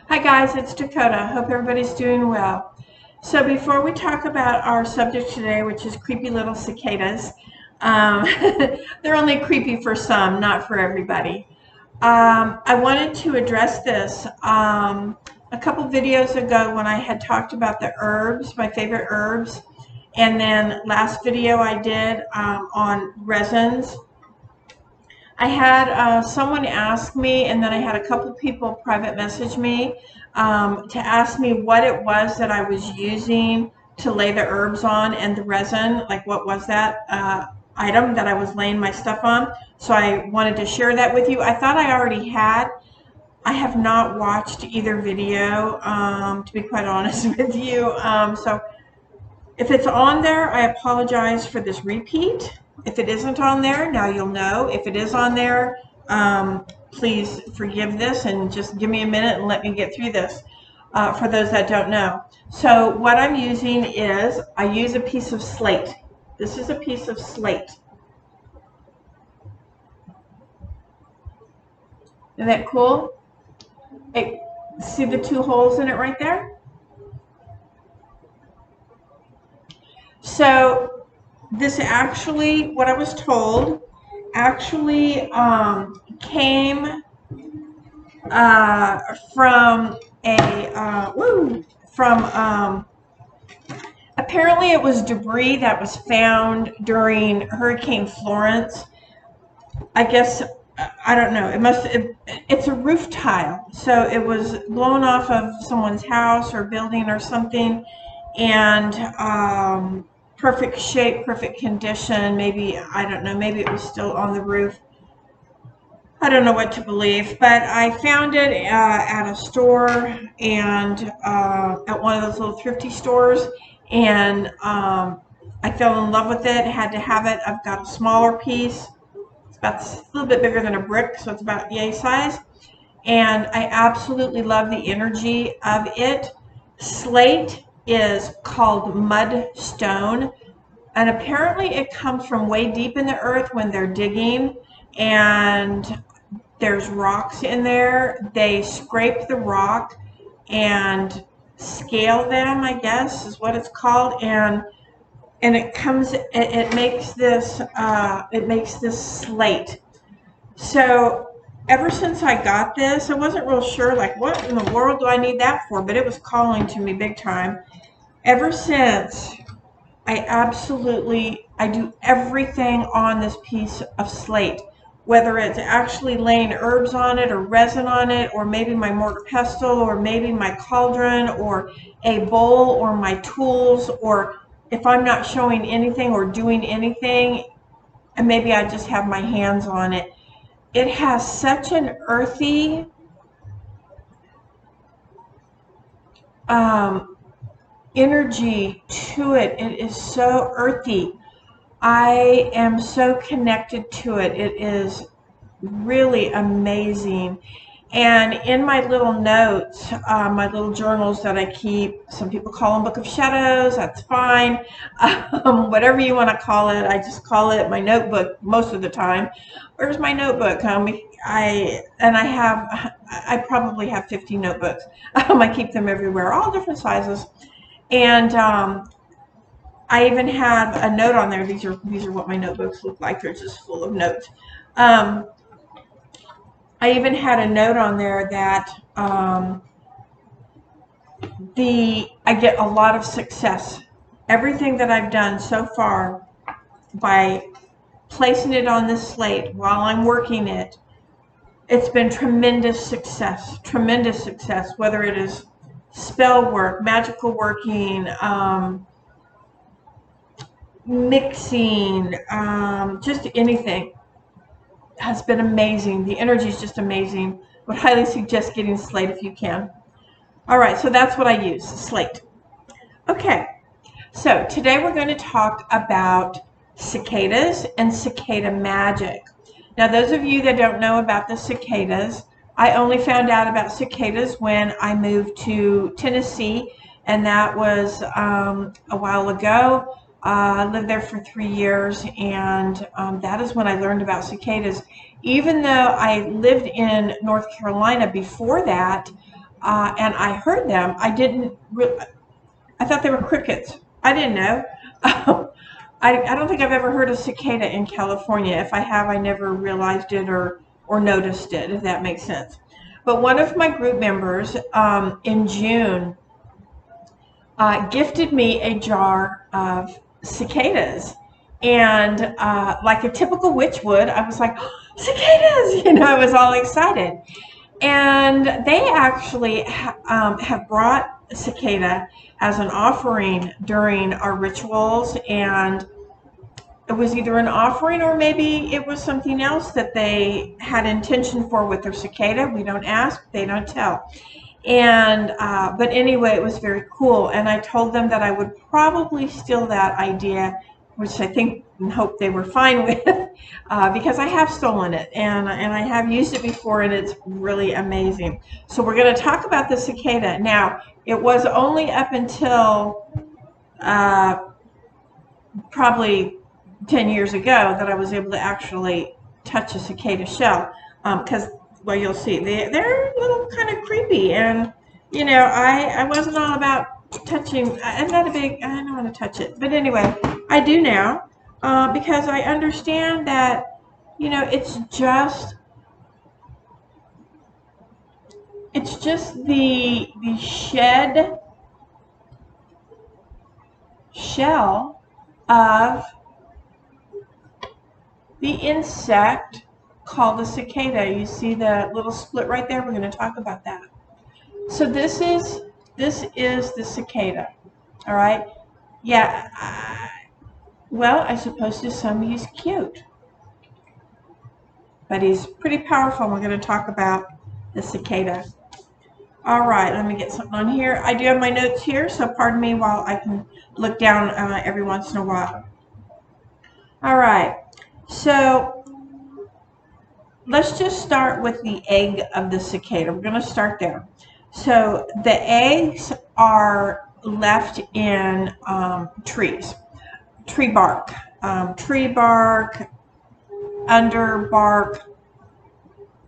Hi guys, it's Dakota. Hope everybody's doing well. So before we talk about our subject today, which is creepy little cicadas, um, they're only creepy for some, not for everybody. I wanted to address this a couple videos ago when I had talked about the herbs, my favorite herbs, and then last video I did on resins. I had someone ask me, and then I had a couple people private message me to ask me what it was that I was using to lay the herbs on and the resin, like what was that item that I was laying my stuff on. So I wanted to share that with you. I thought I already had. I have not watched either video, to be quite honest with you. So if it's on there, I apologize for this repeat. If it isn't on there, now you'll know. If it is on there, please forgive this and just give me a minute and let me get through this for those that don't know. So what I'm using is, I use a piece of slate. This is a piece of slate. Isn't that cool? Hey, see the two holes in it right there? So this actually, what I was told, actually came from apparently it was debris that was found during Hurricane Florence. I guess, I don't know, it's a roof tile, so it was blown off of someone's house or building or something, and perfect shape, perfect condition. Maybe, I don't know, maybe it was still on the roof. I don't know what to believe, but I found it at a store, and at one of those little thrifty stores, and I fell in love with it, had to have it. I've got a smaller piece. It's about a little bit bigger than a brick, so it's about yay size, and I absolutely love the energy of it. Slate is called mudstone, and apparently it comes from way deep in the earth when they're digging, and there's rocks in there. They scrape the rock and scale them, I guess is what it's called, and it makes this slate. So ever since I got this, I wasn't real sure, like, what in the world do I need that for, but it was calling to me big time. Ever since, I do everything on this piece of slate, whether it's actually laying herbs on it or resin on it, or maybe my mortar pestle, or maybe my cauldron, or a bowl, or my tools, or if I'm not showing anything or doing anything, and maybe I just have my hands on it. It has such an earthy energy to it. It is so earthy. I am so connected to it. It is really amazing. And in my little notes, my little journals that I keep, some people call them Book of Shadows, that's fine. Whatever you want to call it, I just call it my notebook most of the time. Where's my notebook? I probably have 50 notebooks. I keep them everywhere, all different sizes. And I even have a note on there. These are what my notebooks look like. They're just full of notes. I even had a note on there that I get a lot of success. Everything that I've done so far by placing it on this slate while I'm working it, it's been tremendous success. Tremendous success. Whether it is spell work, magical working, mixing, just anything has been amazing. The energy is just amazing. Would highly suggest getting slate if you can. All right, so that's what I use, slate. Okay, so today we're going to talk about cicadas and cicada magic. Now, those of you that don't know about the cicadas, I only found out about cicadas when I moved to Tennessee, and that was a while ago. I lived there for 3 years, and that is when I learned about cicadas. Even though I lived in North Carolina before that, and I heard them. I thought they were crickets. I didn't know. I don't think I've ever heard a cicada in California. If I have, I never realized it or noticed it, if that makes sense. But one of my group members in June gifted me a jar of cicadas. And like a typical witch would, I was like, oh, cicadas! I was all excited. And they actually have brought cicada as an offering during our rituals, and it was either an offering or maybe it was something else that they had intention for with their cicada. We don't ask, they don't tell. And but anyway, it was very cool, and I told them that I would probably steal that idea, which I think and hope they were fine with, because I have stolen it and I have used it before, and it's really amazing. So we're going to talk about the cicada. Now, it was only up until probably 10 years ago that I was able to actually touch a cicada shell, because well, you'll see they're a little kind of creepy, and I wasn't all about touching. I'm not a big, I don't want to touch it, but anyway, I do now, because I understand that it's just the shell of the insect called the cicada. You see the little split right there? We're going to talk about that. So this is the cicada. All right. Yeah. Well, I suppose to some he's cute, but he's pretty powerful. We're going to talk about the cicada. All right, let me get something on here. I do have my notes here, so pardon me while I can look down every once in a while. All right, so let's just start with the egg of the cicada. We're going to start there. So the eggs are left in trees, tree bark, under bark,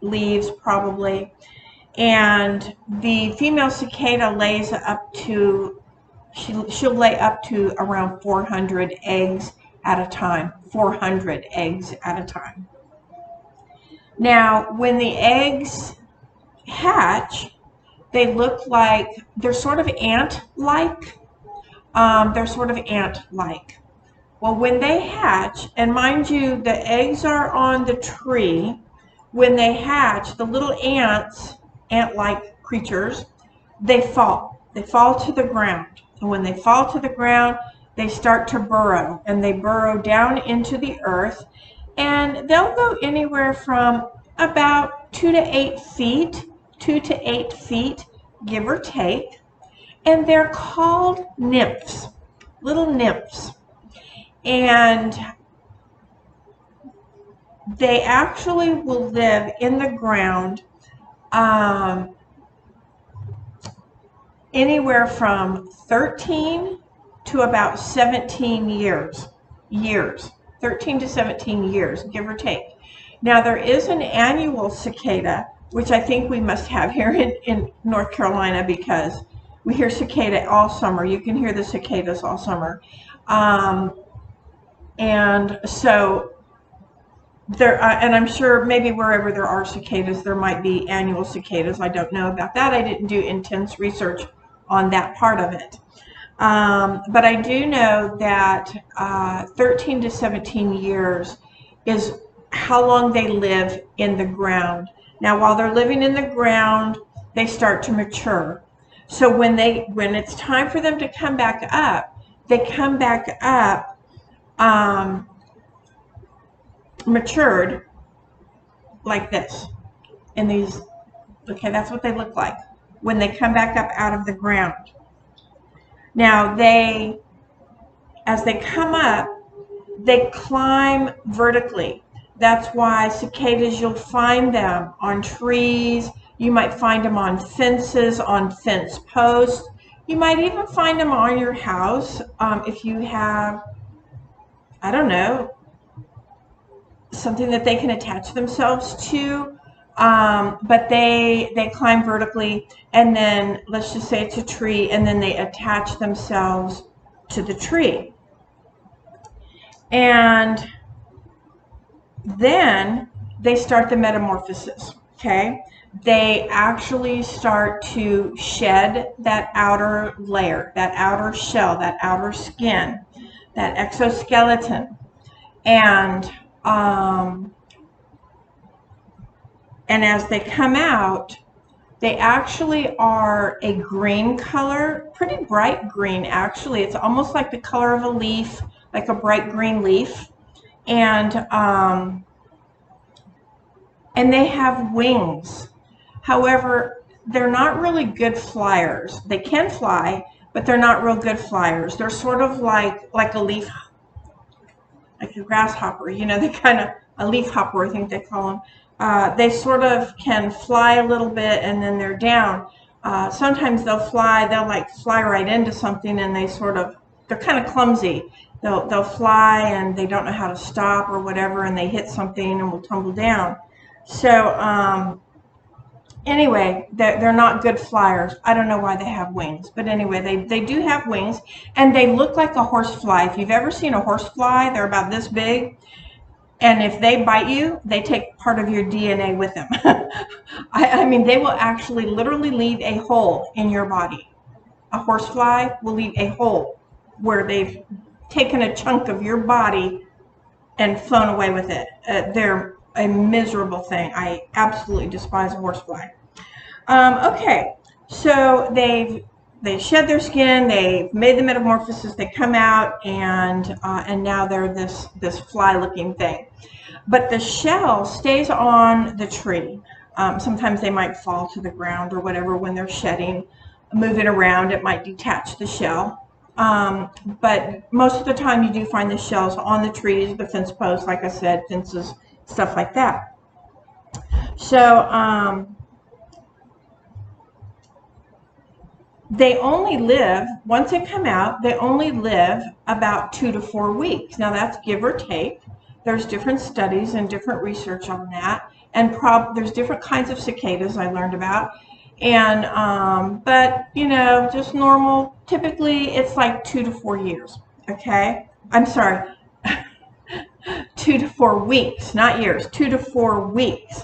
leaves probably. And the female cicada lays up to, she'll lay up to around 400 eggs at a time. 400 eggs at a time. Now, when the eggs hatch, they look like, they're sort of ant-like. Well, when they hatch, and mind you, the eggs are on the tree. When they hatch, the little ant-like creatures, they fall to the ground. And when they fall to the ground, they start to burrow, and they burrow down into the earth, and they'll go anywhere from about 2 to 8 feet, give or take, and they're called nymphs, little nymphs. And they actually will live in the ground anywhere from 13 to about 17 years. 13 to 17 years, give or take. Now, there is an annual cicada, which I think we must have here in North Carolina, because we hear cicada all summer. You can hear the cicadas all summer. And so there, and I'm sure maybe wherever there are cicadas, there might be annual cicadas. I don't know about that. I didn't do intense research on that part of it. But I do know that 13 to 17 years is how long they live in the ground. Now, while they're living in the ground, they start to mature. So when it's time for them to come back up, they come back up matured like this. And these, okay, that's what they look like when they come back up out of the ground. Now, as they come up, they climb vertically. That's why cicadas, you'll find them on trees. You might find them on fences, on fence posts. You might even find them on your house if you have, I don't know, something that they can attach themselves to. But they climb vertically, and then let's just say it's a tree, and then they attach themselves to the tree. And then they start the metamorphosis, okay? They actually start to shed that outer layer, that outer shell, that outer skin, that exoskeleton. And as they come out, they actually are a green color, pretty bright green actually. It's almost like the color of a leaf, like a bright green leaf. And they have wings. However, they're not really good flyers. They can fly, but they're not real good flyers. They're sort of like a leaf, like a grasshopper, you know, they kind of, a leaf hopper, I think they call them. They sort of can fly a little bit and then they're down. Sometimes they'll like fly right into something, and they're kind of clumsy. They'll fly and they don't know how to stop or whatever, and they hit something and will tumble down. So anyway, they're not good flyers. I don't know why they have wings, but anyway, they do have wings, and they look like a horsefly. If you've ever seen a horsefly, they're about this big, and if they bite you, they take part of your DNA with them. I mean, they will actually literally leave a hole in your body. A horsefly will leave a hole where they've taken a chunk of your body and flown away with it. They're a miserable thing. I absolutely despise a horsefly. Okay, so they shed their skin, they've made the metamorphosis, they come out, and now they're this fly-looking thing. But the shell stays on the tree. Sometimes they might fall to the ground or whatever when they're shedding. Moving around, it might detach the shell. But most of the time you do find the shells on the trees, the fence posts, like I said, fences, stuff like that. So they only live, once they come out, they only live about 2 to 4 weeks. Now that's give or take. There's different studies and different research on that. And there's different kinds of cicadas I learned about. And, but, you know, just normal, typically it's like 2 to 4 years, okay? I'm sorry, 2 to 4 weeks, not years, 2 to 4 weeks.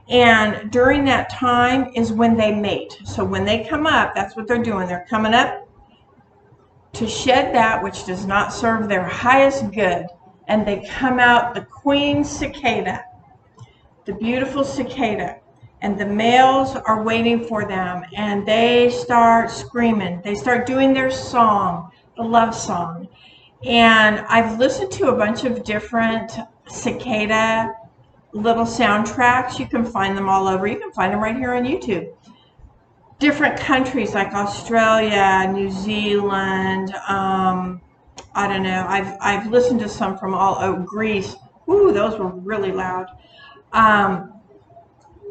And during that time is when they mate. So when they come up, that's what they're doing. They're coming up to shed that which does not serve their highest good. And they come out, the queen cicada, the beautiful cicada. And the males are waiting for them. And they start screaming. They start doing their song, the love song. And I've listened to a bunch of different cicada little soundtracks. You can find them all over. You can find them right here on YouTube. Different countries like Australia, New Zealand, I don't know. I've listened to some from Greece. Ooh, those were really loud.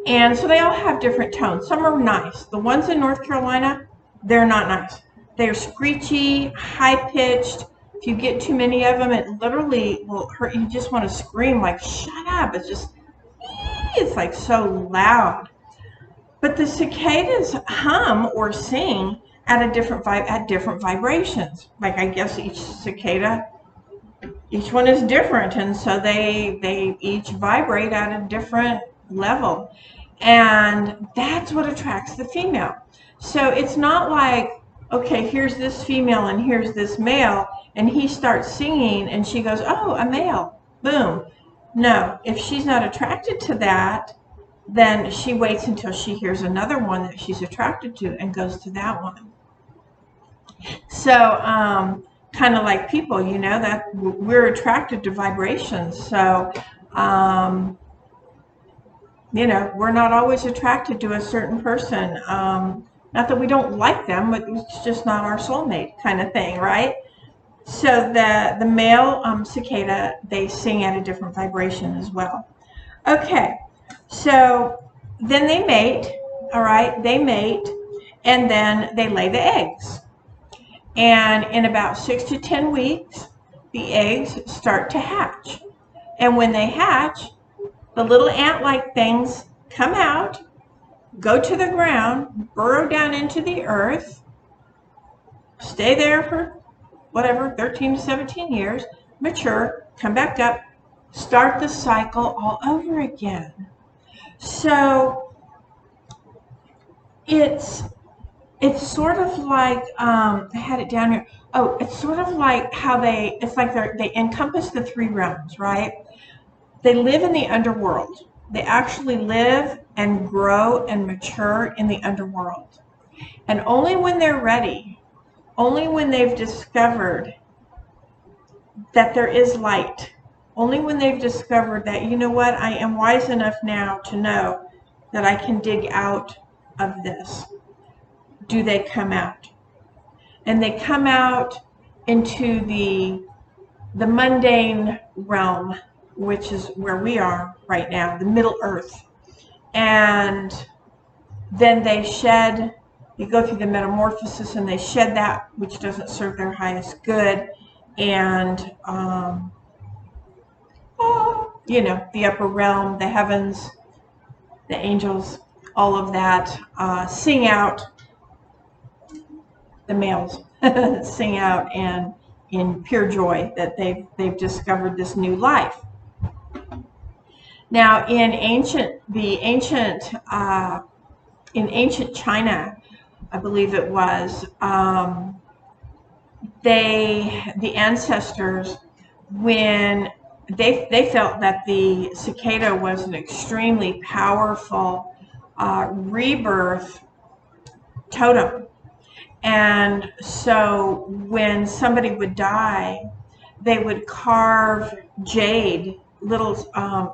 And so they all have different tones. Some are nice. The ones in North Carolina, they're not nice. They're screechy, high-pitched. If you get too many of them, it literally will hurt. You just want to scream like, shut up. It's like so loud. But the cicadas hum or sing at different vibrations. Like, I guess each cicada, each one is different, and so they each vibrate at a different level. And that's what attracts the female. So it's not like, okay, here's this female and here's this male, and he starts singing and she goes, oh, a male, boom. No, if she's not attracted to that, then she waits until she hears another one that she's attracted to and goes to that one. So kind of like people, you know, that we're attracted to vibrations. So you know, we're not always attracted to a certain person. Not that we don't like them, but it's just not our soulmate kind of thing, right? So the male cicada, they sing at a different vibration as well. Okay, so then they mate, all right? They mate, and then they lay the eggs. And in about 6 to 10 weeks, the eggs start to hatch. And when they hatch, the little ant-like things come out, go to the ground, burrow down into the earth, stay there for whatever, 13 to 17 years, mature, come back up, start the cycle all over again. So it's sort of like, I had it down here. Oh, it's sort of like how it's like they encompass the three realms, right? They live in the underworld. They actually live and grow and mature in the underworld. And only when they're ready, only when they've discovered that there is light, only when they've discovered that, you know what, I am wise enough now to know that I can dig out of this, do they come out. And they come out into the mundane realm, which is where we are right now, the Middle Earth. And then they go through the metamorphosis, and they shed that which doesn't serve their highest good. And, the upper realm, the heavens, the angels, all of that, sing out, the males sing out and in pure joy that they've discovered this new life. Now, in ancient China, I believe it was, the ancestors, when they felt that the cicada was an extremely powerful rebirth totem. And so when somebody would die, they would carve jade, little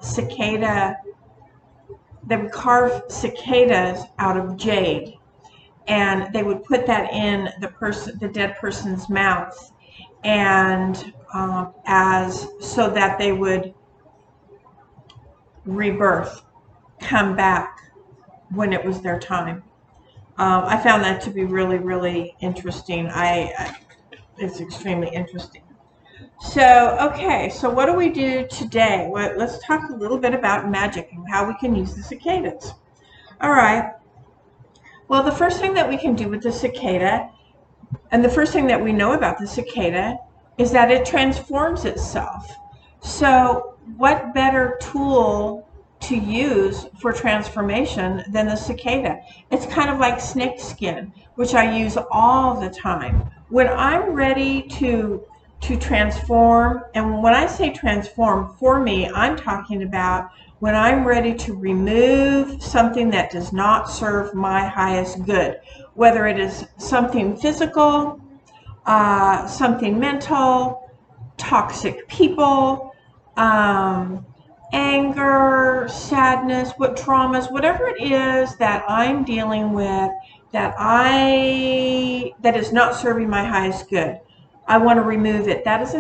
cicada, they would carve cicadas out of jade, and they would put that in the dead person's mouth, and so that they would rebirth, come back when it was their time. I found that to be really, really interesting. It's extremely interesting. So, okay, so what do we do today? Well, let's talk a little bit about magic and how we can use the cicadas. All right. Well, the first thing that we can do with the cicada, and the first thing that we know about the cicada, is that it transforms itself. So what better tool to use for transformation than the cicada? It's kind of like snake skin, which I use all the time. When I'm ready to transform, and when I say transform, for me, I'm talking about when I'm ready to remove something that does not serve my highest good, whether it is something physical, something mental, toxic people, anger, sadness, traumas, whatever it is that I'm dealing with that is not serving my highest good. I want to remove it. That is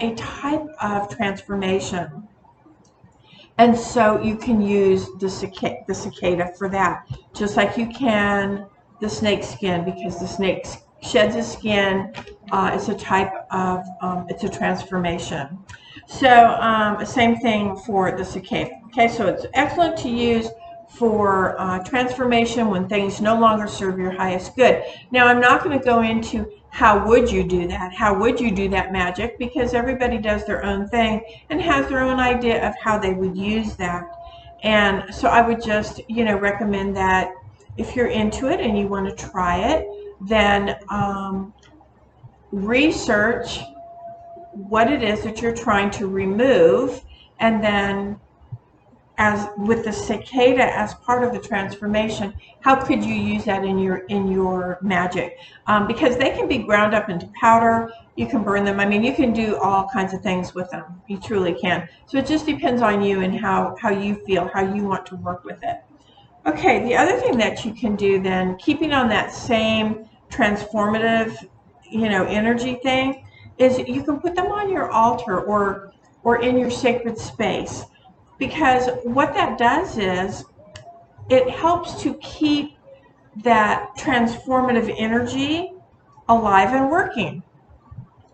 a type of transformation. And so you can use the cicada for that, just like you can the snake skin, because the snake sheds its skin. It's a type of, it's a transformation. So same thing for the cicada. Okay, so it's excellent to use for transformation when things no longer serve your highest good. Now, I'm not going to go into how would you do that? How would you do that magic? Because everybody does their own thing and has their own idea of how they would use that. And so I would just, recommend that if you're into it and you want to try it, then research what it is that you're trying to remove, and then as with the cicada as part of the transformation, how could you use that in your magic? Because they can be ground up into powder. You can burn them. I mean, you can do all kinds of things with them. You truly can. So it just depends on you and how you feel, how you want to work with it. Okay, the other thing that you can do then, keeping on that same transformative, energy thing, is you can put them on your altar or in your sacred space. Because what that does is it helps to keep that transformative energy alive and working.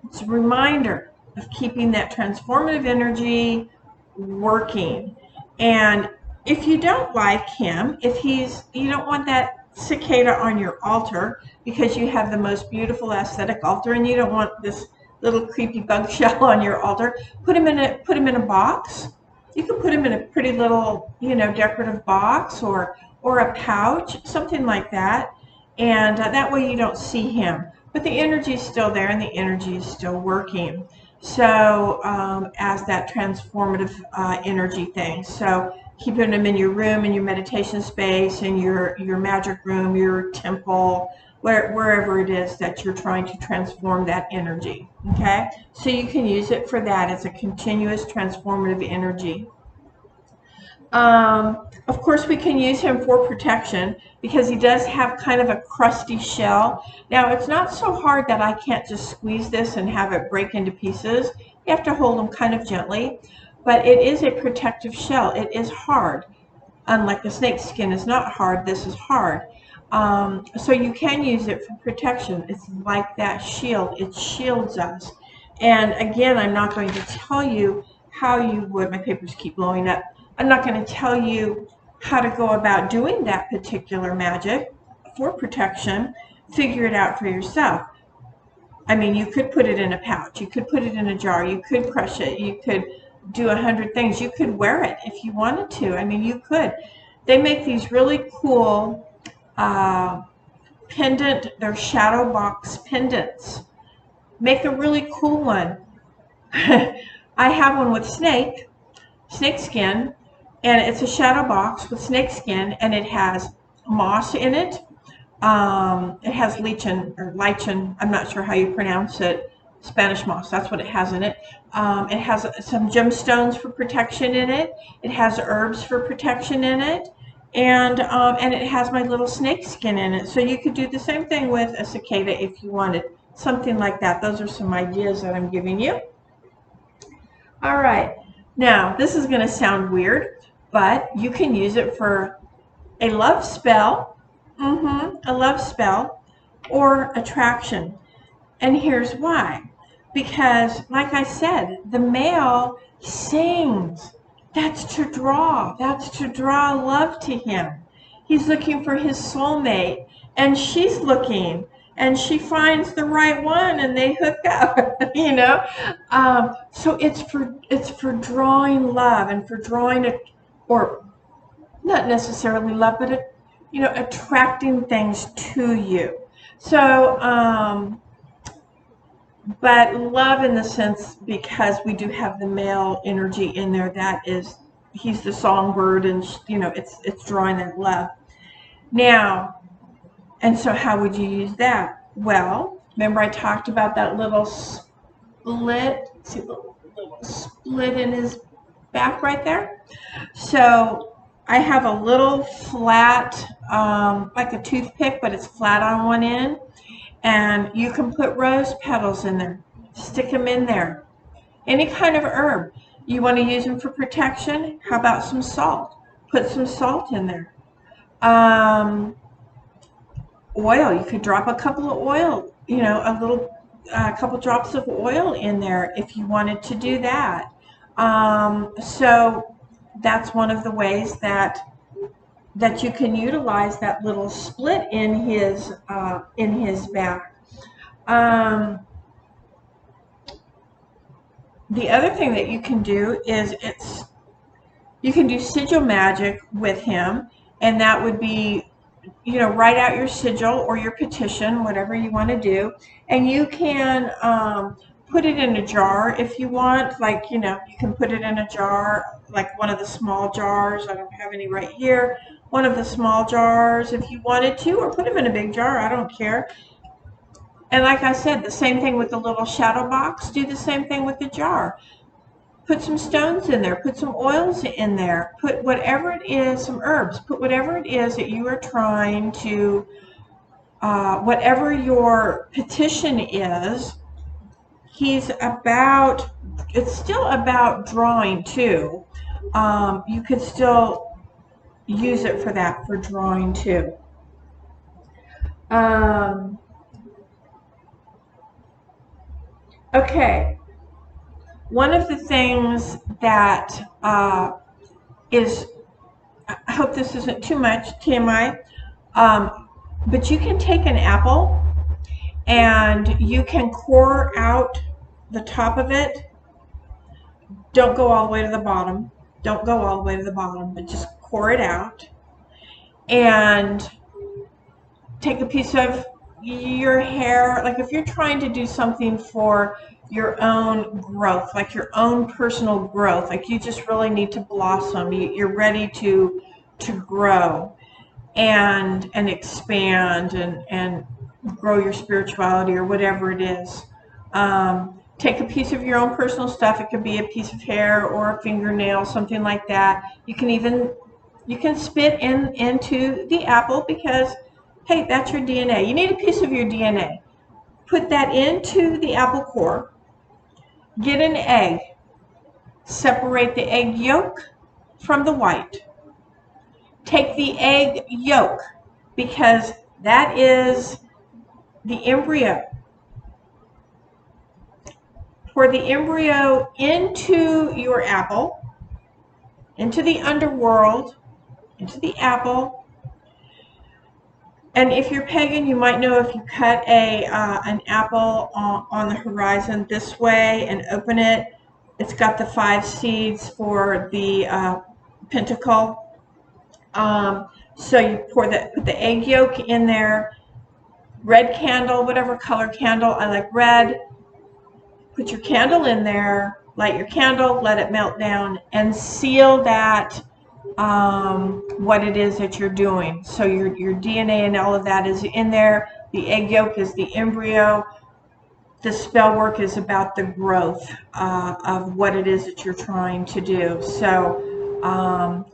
It's a reminder of keeping that transformative energy working. And if you don't like him, if you don't want that cicada on your altar because you have the most beautiful aesthetic altar and you don't want this little creepy bug shell on your altar, put him in a box. You can put him in a pretty little, decorative box or a pouch, something like that, and that way you don't see him. But the energy is still there and the energy is still working. So as that transformative energy thing. So keeping them in your room, in your meditation space, in your magic room, your temple, wherever it is that you're trying to transform that energy. Okay, so you can use it for that. It's a continuous transformative energy. Of course, we can use him for protection because he does have kind of a crusty shell. Now, it's not so hard that I can't just squeeze this and have it break into pieces. You have to hold him kind of gently, but it is a protective shell. It is hard. Unlike the snake skin is not hard, this is hard. So you can use it for protection. It's like that shield. It shields us. And again, I'm not going to tell you how you would, my papers keep blowing up. I'm not going to tell you how to go about doing that particular magic for protection. Figure it out for yourself. I mean, you could put it in a pouch. You could put it in a jar. You could crush it. You could do 100 things. You could wear it if you wanted to. I mean, you could. They make these really cool pendant. They're shadow box pendants. Make a really cool one. I have one with snake skin, and it's a shadow box with snake skin, and it has moss in it. It has lichen, I'm not sure how you pronounce it, Spanish moss, that's what it has in it. It has some gemstones for protection in it. It has herbs for protection in it. And it has my little snake skin in it. So you could do the same thing with a cicada if you wanted. Something like that. Those are some ideas that I'm giving you. All right. Now, this is going to sound weird, but you can use it for a love spell, a love spell, or attraction. And here's why. Because, like I said, the male sings. That's to draw. That's to draw love to him. He's looking for his soulmate, and she's looking, and she finds the right one, and they hook up. So it's for drawing love and for drawing it, or not necessarily love, but attracting things to you. So, but love in the sense, because we do have the male energy in there, that is, he's the songbird, and it's drawing that love. Now, and so how would you use that? Well, remember I talked about that little split, see the little split in his back right there? So I have a little flat, like a toothpick, but it's flat on one end. And you can put rose petals in there. Stick them in there. Any kind of herb. You want to use them for protection? How about some salt? Put some salt in there. Oil. You could drop a couple of oil, a couple drops of oil in there if you wanted to do that. So that's one of the ways that you can utilize that little split in his back. The other thing that you can do is you can do sigil magic with him, and that would be, write out your sigil or your petition, whatever you want to do, and you can put it in a jar if you want. Like, you can put it in a jar, like one of the small jars. I don't have any right here. One of the small jars if you wanted to, or put them in a big jar. I don't care. And like I said, the same thing with the little shadow box. Do the same thing with the jar. Put some stones in there. Put some oils in there. Put whatever it is, some herbs. Put whatever it is that you are trying to, whatever your petition is. It's still about drawing too. You could still use it for that, for drawing too. Okay. One of the things that is I hope this isn't too much TMI, but you can take an apple and you can core out the top of it. Don't go all the way to the bottom. Don't go all the way to the bottom, but just core it out. And take a piece of your hair, like if you're trying to do something for your own growth, like your own personal growth, like you just really need to blossom, you're ready to grow and expand and grow your spirituality or whatever it is. Take a piece of your own personal stuff. It could be a piece of hair or a fingernail, something like that. You can spit into the apple because, hey, that's your DNA. You need a piece of your DNA. Put that into the apple core. Get an egg. Separate the egg yolk from the white. Take the egg yolk because that is the embryo. Pour the embryo into your apple, into the underworld, into the apple. And if you're pagan, you might know if you cut an apple on the horizon this way and open it, it's got the 5 seeds for the pentacle. So you put the egg yolk in there, red candle, whatever color candle, I like red. Put your candle in there, light your candle, let it melt down, and seal that what it is that you're doing. So your DNA and all of that is in there. The egg yolk is the embryo. The spell work is about the growth of what it is that you're trying to do. So,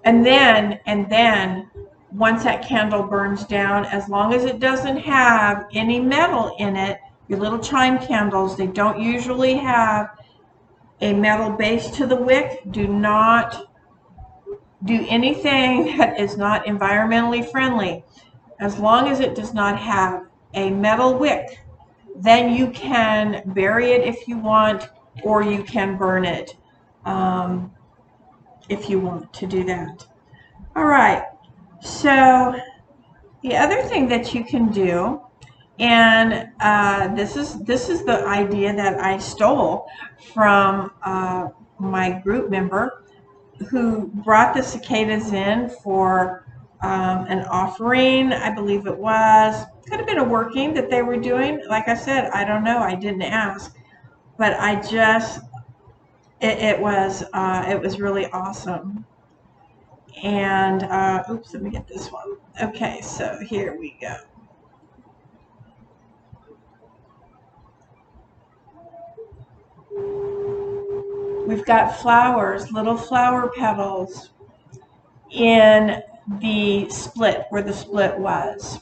and then once that candle burns down, as long as it doesn't have any metal in it, your little chime candles, they don't usually have a metal base to the wick. Do not do anything that is not environmentally friendly. As long as it does not have a metal wick, then you can bury it if you want, or you can burn it if you want to do that. All right, so the other thing that you can do, and this is the idea that I stole from my group member who brought the cicadas in for an offering, I believe it was. Could have been a working that they were doing. Like I said, I don't know. I didn't ask, but I just it was really awesome. And oops, let me get this one. Okay, so here we go. We've got flowers, little flower petals in the split where the split was.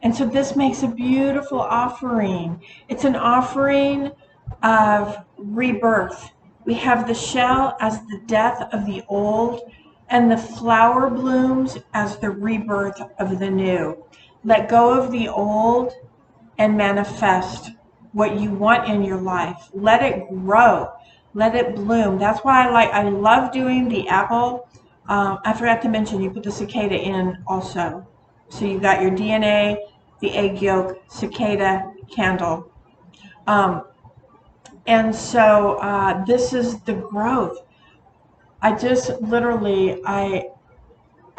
And so this makes a beautiful offering. It's an offering of rebirth. We have the shell as the death of the old and the flower blooms as the rebirth of the new. Let go of the old and manifest what you want in your life. Let it grow. Let it bloom. That's why I love doing the apple. I forgot to mention you put the cicada in also. So you got your DNA, the egg yolk, cicada, candle. And so this is the growth. I just literally, I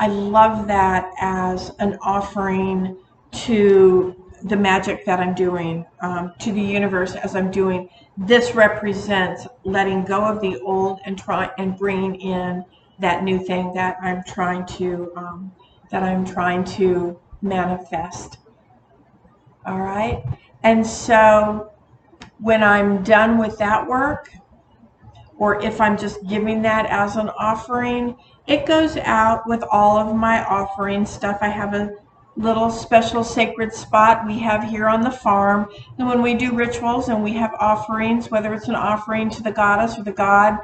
love that as an offering to the magic that I'm doing, to the universe as I'm doing. This represents letting go of the old and bringing in that new thing that I'm trying to manifest. All right, and so when I'm done with that work, or if I'm just giving that as an offering, it goes out with all of my offering stuff. I have a little special sacred spot we have here on the farm, and when we do rituals and we have offerings, whether it's an offering to the goddess or the god,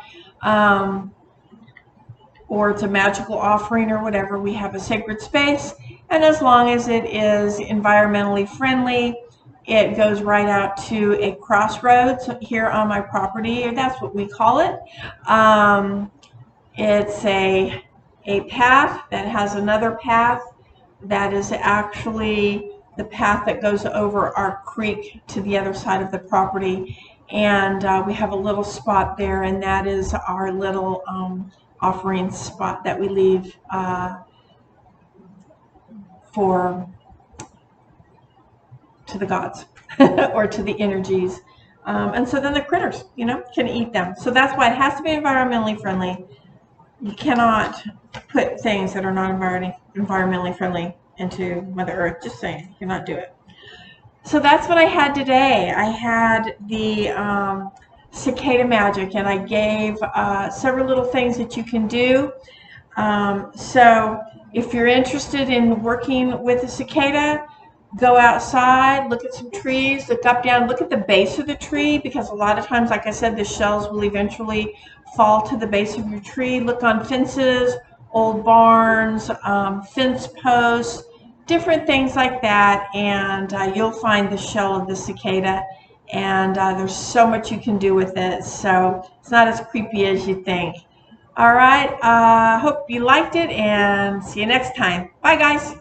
or it's a magical offering or whatever, we have a sacred space, and as long as it is environmentally friendly, it goes right out to a crossroads here on my property. That's what we call it. It's a a path that has another path that is actually the path that goes over our creek to the other side of the property. And we have a little spot there, and that is our little offering spot that we leave to the gods or to the energies. And so then the critters, can eat them. So that's why it has to be environmentally friendly. You cannot put things that are not environmentally friendly into Mother Earth. Just saying, you cannot do it. So that's what I had today. I had the cicada magic, and I gave several little things that you can do. So if you're interested in working with a cicada, go outside, look at some trees, look up, down, look at the base of the tree, because a lot of times, like I said, the shells will eventually fall to the base of your tree. Look on fences, old barns, fence posts, different things like that, and you'll find the shell of the cicada. And there's so much you can do with it, so it's not as creepy as you think. All right, hope you liked it, and see you next time. Bye, guys.